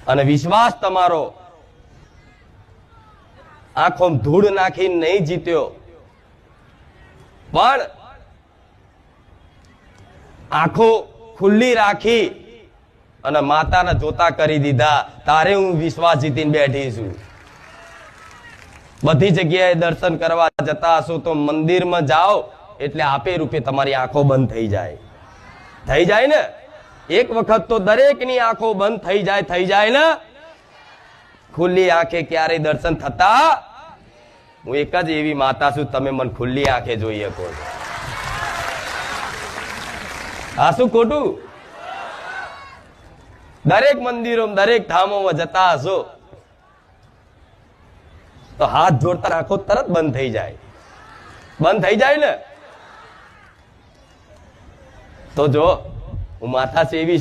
અને વિશ્વાસ તમારો આંખો ધૂળ નાખી નહીં જીત્યો, પણ આંખો ખુલ્લી રાખી અને માતાને જોતા કરી દીધા. તારે હું વિશ્વાસ જીતીને બેઠી છું. બધી જગ્યાએ દર્શન કરવા જતા હશો તો મંદિરમાં જાઓ એટલે આપે રૂપે તમારી આંખો બંધ થઈ જાય ને. એક વખત તો દરેકની આંખો બંધ થઈ જાય ને. ખુલ્લી આંખે ક્યારેય દર્શન થતા? હું એક જ એવી માતા છું, તમે મને ખુલ્લી આંખે જોઈ શકો. આ શું ખોટું? દરેક મંદિરો દરેક ધામોમાં જતા હશો તો હાથ જોડતા આંખો તરત બંધ થઈ જાય ને. તો જો હું માતા છે એવી